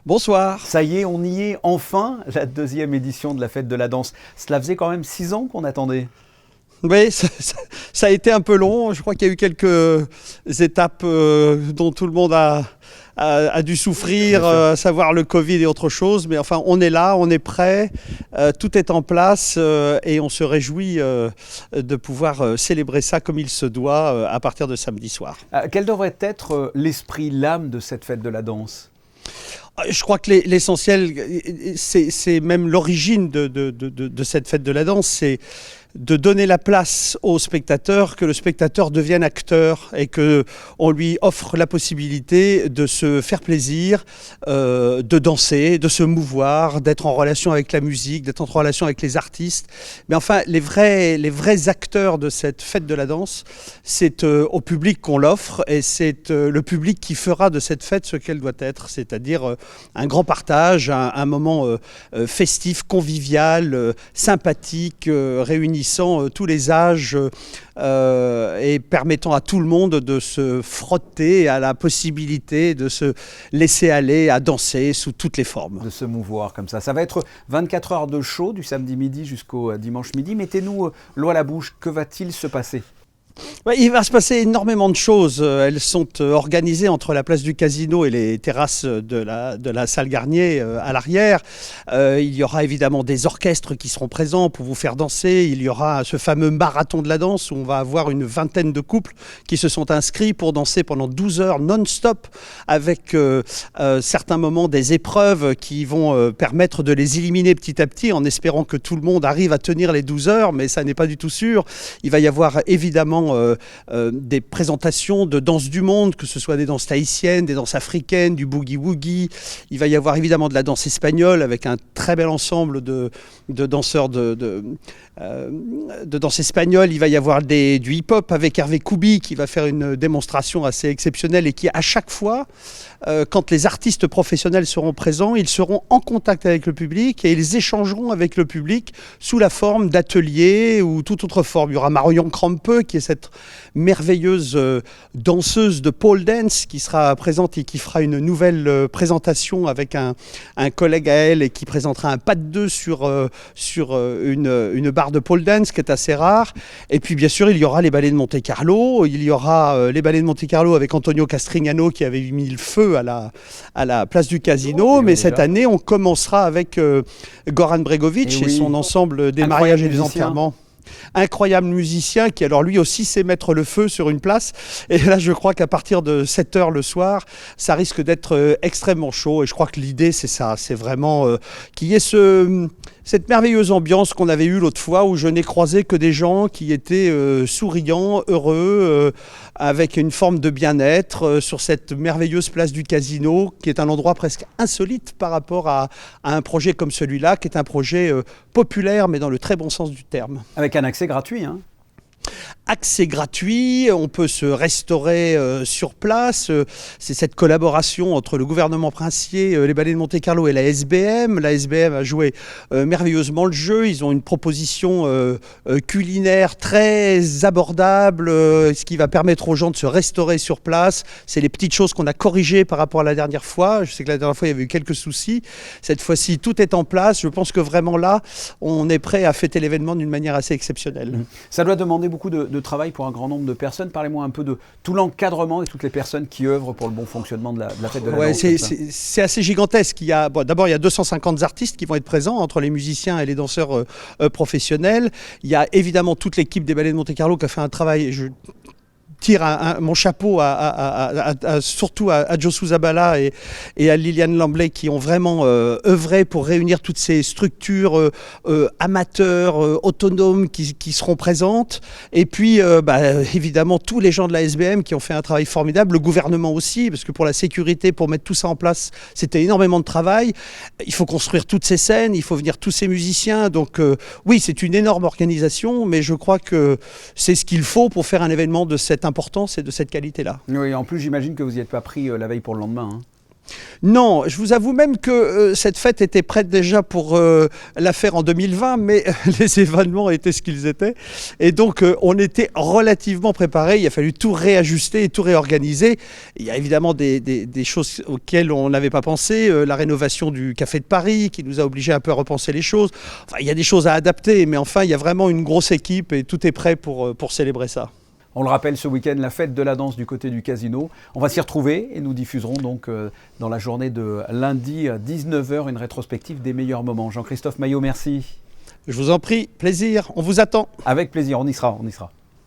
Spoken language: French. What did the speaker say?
Bonsoir. Ça y est, on y est enfin, la deuxième édition de la Fête de la Danse. Cela faisait quand même 6 ans qu'on attendait. Oui, ça a été un peu long. Je crois qu'il y a eu quelques étapes dont tout le monde a dû souffrir, à savoir le Covid et autre chose. Mais enfin, on est là, on est prêt, tout est en place et on se réjouit de pouvoir célébrer ça comme il se doit à partir de samedi soir. Quel devrait être l'esprit, l'âme de cette Fête de la Danse ? Je crois que l'essentiel, c'est même l'origine de cette fête de la danse, c'est de donner la place au spectateur, que le spectateur devienne acteur et qu'on lui offre la possibilité de se faire plaisir, de danser, de se mouvoir, d'être en relation avec la musique, d'être en relation avec les artistes. Mais enfin, les vrais acteurs de cette fête de la danse, c'est au public qu'on l'offre et c'est le public qui fera de cette fête ce qu'elle doit être, c'est-à-dire un grand partage, un moment festif, convivial, sympathique, réunissant tous les âges et permettant à tout le monde de se frotter à la possibilité de se laisser aller à danser sous toutes les formes. De se mouvoir comme ça. Ça va être 24 heures de show du samedi midi jusqu'au dimanche midi. Mettez-nous l'eau à la bouche. Que va-t-il se passer ? Il va se passer énormément de choses. Elles sont organisées entre la place du Casino et les terrasses de la salle Garnier à l'arrière. Il y aura évidemment des orchestres qui seront présents pour vous faire danser. Il y aura ce fameux marathon de la danse où on va avoir une vingtaine de couples qui se sont inscrits pour danser pendant 12 heures non-stop avec certains moments des épreuves qui vont permettre de les éliminer petit à petit en espérant que tout le monde arrive à tenir les 12 heures, mais ça n'est pas du tout sûr. Il va y avoir évidemment des présentations de danse du monde, que ce soit des danses tahitiennes, des danses africaines, du boogie-woogie. Il va y avoir évidemment de la danse espagnole avec un très bel ensemble de danseurs de danse espagnole. Il va y avoir du hip-hop avec Hervé Koubi qui va faire une démonstration assez exceptionnelle et qui, à chaque fois, quand les artistes professionnels seront présents, ils seront en contact avec le public et ils échangeront avec le public sous la forme d'ateliers ou toute autre forme. Il y aura Marion Crampeux qui est cette merveilleuse danseuse de pole dance qui sera présente et qui fera une nouvelle présentation avec un collègue à elle et qui présentera un pas de deux sur une barre de pole dance qui est assez rare. Et puis bien sûr il y aura les ballets de Monte-Carlo, il y aura les ballets de Monte-Carlo avec Antonio Castrignano qui avait mis le feu à la place du Casino, mais cette année on commencera avec Goran Bregovic et son ensemble des mariages et des enterrements. Incroyable musicien qui alors lui aussi sait mettre le feu sur une place et là je crois qu'à partir de 7h le soir ça risque d'être extrêmement chaud et je crois que l'idée c'est ça, c'est vraiment qu'il y ait cette merveilleuse ambiance qu'on avait eue l'autre fois où je n'ai croisé que des gens qui étaient souriants, heureux, avec une forme de bien-être sur cette merveilleuse place du Casino qui est un endroit presque insolite par rapport à un projet comme celui-là qui est un projet populaire mais dans le très bon sens du terme. Avec un accès gratuit, hein ? Accès gratuit, on peut se restaurer sur place. C'est cette collaboration entre le gouvernement princier, les ballets de Monte-Carlo et la SBM. La SBM a joué merveilleusement le jeu. Ils ont une proposition culinaire très abordable, ce qui va permettre aux gens de se restaurer sur place. C'est les petites choses qu'on a corrigées par rapport à la dernière fois. Je sais que la dernière fois, il y avait eu quelques soucis. Cette fois-ci, tout est en place. Je pense que vraiment là, on est prêt à fêter l'événement d'une manière assez exceptionnelle. Ça doit demander beaucoup de travail pour un grand nombre de personnes. Parlez-moi un peu de tout l'encadrement et toutes les personnes qui œuvrent pour le bon fonctionnement de la fête de la danse. C'est assez gigantesque. D'abord, il y a 250 artistes qui vont être présents entre les musiciens et les danseurs professionnels. Il y a évidemment toute l'équipe des ballets de Monte-Carlo qui a fait un travail... Je tire mon chapeau surtout à Josu Zabala et à Liliane Lamblay qui ont vraiment œuvré pour réunir toutes ces structures amateurs, autonomes qui seront présentes. Et puis évidemment tous les gens de la SBM qui ont fait un travail formidable, le gouvernement aussi, parce que pour la sécurité, pour mettre tout ça en place, c'était énormément de travail. Il faut construire toutes ces scènes, il faut venir tous ces musiciens. Donc oui, c'est une énorme organisation, mais je crois que c'est ce qu'il faut pour faire un événement de cette importance et de cette qualité-là. Oui, en plus, j'imagine que vous n'y êtes pas pris la veille pour le lendemain. Hein. Non, je vous avoue même que cette fête était prête déjà pour la faire en 2020, mais les événements étaient ce qu'ils étaient. Et donc, on était relativement préparés. Il a fallu tout réajuster et tout réorganiser. Il y a évidemment des choses auxquelles on n'avait pas pensé. La rénovation du Café de Paris qui nous a obligés un peu à repenser les choses. Enfin, il y a des choses à adapter, mais enfin, il y a vraiment une grosse équipe et tout est prêt pour célébrer ça. On le rappelle, ce week-end, la fête de la danse du côté du Casino. On va s'y retrouver et nous diffuserons donc dans la journée de lundi à 19h une rétrospective des meilleurs moments. Jean-Christophe Maillot, merci. Je vous en prie, plaisir, on vous attend. Avec plaisir, on y sera.